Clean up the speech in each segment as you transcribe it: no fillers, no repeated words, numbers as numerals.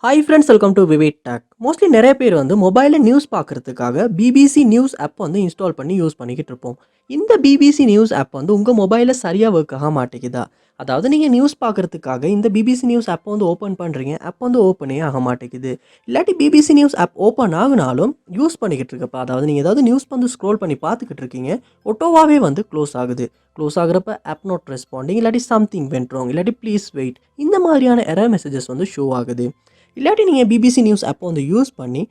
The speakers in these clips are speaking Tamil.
Hi friends, welcome to VividTech. Mostly நிறைய பேர் வந்து மொபைலில் நியூஸ் பார்க்குறதுக்காக பிபிசி நியூஸ் ஆப் வந்து இன்ஸ்டால் பண்ணி யூஸ் பண்ணிக்கிட்டு இருப்போம். இந்த பிபிசி நியூஸ் ஆப் வந்து உங்கள் மொபைலில் சரியாக ஒர்க் ஆக மாட்டேங்குதா? அதாவது நீங்கள் நியூஸ் பார்க்குறதுக்காக இந்த பிபிசி நியூஸ் ஆப்பை வந்து ஓப்பன் பண்ணுறீங்க, ஆப் வந்து ஓப்பனே ஆக மாட்டேங்குது. இல்லாட்டி பிபிசி நியூஸ் ஆப் ஓப்பன் ஆகுனாலும் யூஸ் பண்ணிக்கிட்டு இருக்கப்ப, அதாவது நீங்கள் ஏதாவது நியூஸ் வந்து ஸ்க்ரோல் பண்ணி பார்த்துக்கிட்டு இருக்கீங்க, ஒட்டோவாகவே வந்து க்ளோஸ் ஆகுது. க்ளோஸ் ஆகுறப்ப ஆப் நாட் ரெஸ்பாண்டிங், இல்லாட்டி சம்திங் வென்ட் ராங், இல்லாட்டி ப்ளீஸ் வெயிட், இந்த மாதிரியான எரர் மெசேஜஸ் வந்து ஷோ ஆகுது. இல்லாட்டி நீங்கள் பிபிசி நியூஸ் ஆப்பை வந்து யூஸ் பண்ணி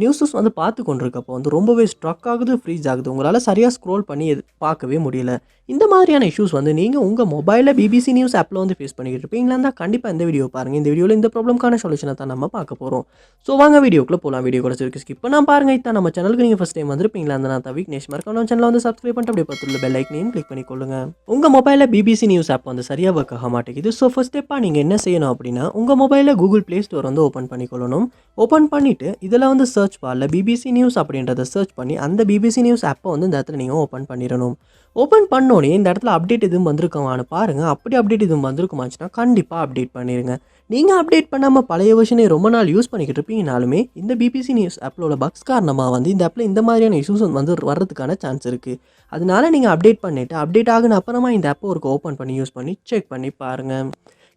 நியூஸஸ் வந்து பார்த்து கொண்டிருக்கப்போ வந்து ரொம்பவே ஸ்ட்ரக் ஆகுது, ஃப்ரீஸ் ஆகுது. உங்களால் சரியாக ஸ்க்ரோல் பண்ணி பார்க்கவே முடியல. இந்த மாதிரியான இஷ்யூஸ் வந்து நீங்கள் உங்கள் மொபைலில் பிபிசி நியூஸ் ஆப்பில் வந்து ஃபேஸ் பண்ணிக்கிட்டு இருப்பீங்களா இருந்தால் கண்டிப்பாக இந்த வீடியோ பாருங்கள். இந்த வீடியோவில் இந்த ப்ராப்ளம்க்கான சொல்யூஷனை தான் நம்ம பார்க்க போகிறோம். ஸோ வாங்க வீடியோக்குள்ளே போகலாம். வீடியோ கூட இருக்கு ஸ்கிப் பண்ணால் பாருங்கள். இதான் நம்ம சேனலுக்கு நீங்கள் ஃபஸ்ட் டைம் வந்துருப்பீங்களா இருந்தால் நான் விக்னேஷ் மறக்காம சேனலை வந்து சப்ஸ்கிரைப் பண்ணிட்டு அப்படியே பார்த்துள்ள பெல் ஐக்கனையும் கிளிக் பண்ணிக்கொள்ளுங்க. உங்கள் மொபைலில் பிபிசி நியூஸ் ஆப் வந்து சரியாக ஒர்க் ஆக மாட்டேங்குது. ஸோ ஃபர்ஸ்ட் ஸ்டெப்பாக நீங்கள் என்ன செய்யணும் அப்படின்னா உங்கள் மொபைலில் கூகுள் ப்ளே ஸ்டோர் வந்து ஓப்பன் பண்ணிக்கொள்ளணும். ஓப்பன் பண்ணிவிட்டு இதில் வந்து சர்ச் பாரில் பிபிசி நியூஸ் அப்படின்றத சர்ச் பண்ணி அந்த பிபிசி நியூஸ் ஆப்பை வந்து இந்த இடத்துல நீங்கள் ஓப்பன் பண்ணிடணும். ஓப்பன் பண்ணோடனே இந்த இடத்துல அப்டேட் எதுவும் வந்திருக்குமான்னு பாருங்கள். அப்படி அப்டேட் எதுவும் வந்திருக்குமாச்சுன்னா கண்டிப்பாக அப்டேட் பண்ணிடுங்க. நீங்கள் அப்டேட் பண்ணாமல் பழைய வெர்ஷனே ரொம்ப நாள் யூஸ் பண்ணிக்கிட்டு இருப்பீங்கனாலுமே இந்த பிபிசி நியூஸ் ஆப்பில் உள்ள பக்ஸ் காரணமாக வந்து இந்த ஆப்பில் இந்த மாதிரியான இஷ்யூஸ் வந்து வர்றதுக்கான சான்ஸ் இருக்குது. அதனால நீங்கள் அப்டேட் பண்ணிவிட்டு அப்டேட் ஆகுன அப்புறமா இந்த ஆப்பை ஒரு ஓப்பன் பண்ணி யூஸ் பண்ணி செக் பண்ணி பாருங்கள்.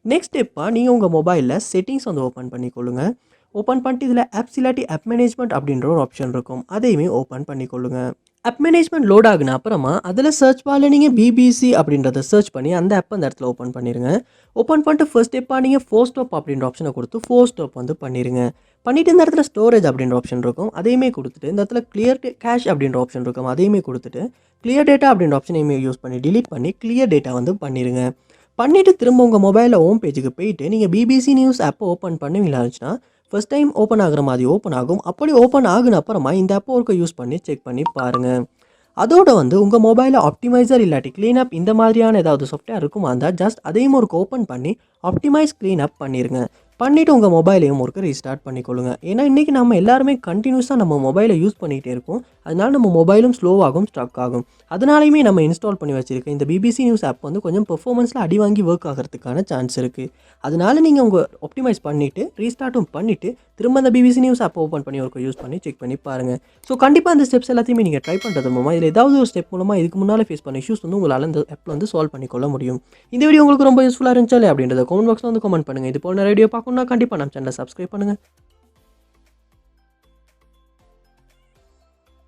நெக்ஸ்ட் ஸ்டெப்பாக நீங்கள் உங்கள் மொபைலில் செட்டிங்ஸ் வந்து ஓப்பன் பண்ணிக்கொள்ளுங்க. ஓப்பன் பண்ணிட்டு இதில் ஆப்ஸ் இல்லாட்டி ஆப் மேனேஜ்மெண்ட் அப்படின்ற ஒரு ஆப்ஷன் இருக்கும், அதையுமே ஓப்பன் பண்ணிக்கொள்ளுங்க. ஆப் மேனேஜ்மெண்ட் லோட் ஆகுன அப்புறமா அதில் சர்ச் பாரில் நீங்கள் பிபிசி அப்படின்றத சர்ச் பண்ணி அந்த ஆப் அந்த இடத்துல ஓப்பன் பண்ணிடுங்க. ஓப்பன் பண்ணிட்டு ஃபர்ஸ்ட் ஸ்டெப்பாக நீங்கள் ஃபோர் ஸ்டாப் அப்படின்ற ஆப்ஷனை கொடுத்து ஃபோர் ஸ்டாப் வந்து பண்ணிடுங்க. பண்ணிவிட்டு இந்த இடத்துல ஸ்டோரேஜ் அப்படின்ற ஆப்ஷன் இருக்கும், அதையுமே கொடுத்துட்டு இந்த இடத்துல கிளியர் கேஷ் அப்படின்ற ஆப்ஷன் இருக்கும், அதையுமே கொடுத்துட்டு கிளியர் டேட்டா அப்படின்ற ஆப்ஷனையுமே யூஸ் பண்ணி டிலீட் பண்ணி கிளியர் டேட்டா வந்து பண்ணிடுங்க. பண்ணிவிட்டு திரும்ப உங்கள் மொபைலில் ஹோம் பேஜுக்கு போயிட்டு நீங்கள் பிபிசி நியூஸ் ஆப்பை ஓப்பன் பண்ணுவீங்களா இருந்துச்சுன்னா ஃபர்ஸ்ட் டைம் ஓப்பன் ஆகிற மாதிரி ஓப்பன் ஆகும். அப்படி ஓப்பன் ஆகுன அப்புறமா இந்த ஆப்பை ஒர்க்கை யூஸ் பண்ணி செக் பண்ணி பாருங்கள். அதோட வந்து உங்கள் மொபைலில் ஆப்டிமைசர் இல்லாட்டி க்ளீன் அப் இந்த மாதிரியான ஏதாவது சாஃப்ட்வேர் இருக்குமா இருந்தால் ஜஸ்ட் அதையும் ஒரு ஓப்பன் பண்ணி ஆப்டிமைஸ் க்ளீன் அப் பண்ணிடுங்க. பண்ணிவிட்டு உங்கள் மொபைலையும் ஒர்க்கு ரீஸ்டார்ட் பண்ணிக்கொள்ளுங்க. ஏன்னா இன்றைக்கி நம்ம எல்லாருமே கண்டினியூஸாக நம்ம மொபைலை யூஸ் பண்ணிகிட்டே இருக்கோம். அதனால நம்ம மொபைலும் ஸ்லோவாகும், ஸ்ட்ரக் ஆகும். அதனாலையுமே நம்ம இன்ஸ்டால் பண்ணி வச்சுருக்க இந்த பிபிசி நியூஸ் ஆப் வந்து கொஞ்சம் பெர்ஃபார்மன்ஸில் அடி வாங்கி ஒர்க் ஆகிறதுக்கான சான்ஸ் இருக்குது. அதனால நீங்கள் உங்கள் ஆப்டிமைஸ் பண்ணிவிட்டு ரீஸ்டார்ட்டும் பண்ணிவிட்டு திரும்ப அந்த பிபிசி நியூஸ் ஆப் ஓப்பன் பண்ணி ஒர்க்கை யூஸ் பண்ணி செக் பண்ணி பாருங்கள். ஸோ கண்டிப்பாக அந்த ஸ்டெப்ஸ் எல்லாத்தையுமே நீங்கள் ட்ரை பண்ணுறது மூலமாக இதில் ஏதாவது ஒரு ஸ்டெப் மூலமாக இதுக்கு முன்னால் ஃபேஸ் பண்ண இஷ்யூஸ் வந்து உங்களால் இந்த ஆப்பில் வந்து சால்வ் பண்ணிக்கொள்ள முடியும். இந்த வீடியோ உங்களுக்கு ரொம்ப யூஸ்ஃபுல்லாக இருந்துச்சு அப்படின்றத கமெண்ட் பாக்ஸில் வந்து கமெண்ட் பண்ணுங்கள். இது போல் நிறைய வீடியோ பார்க்கணும்னா கண்டிப்பாக நம்ம சேனலை சப்ஸ்கிரைப் பண்ணுங்கள்.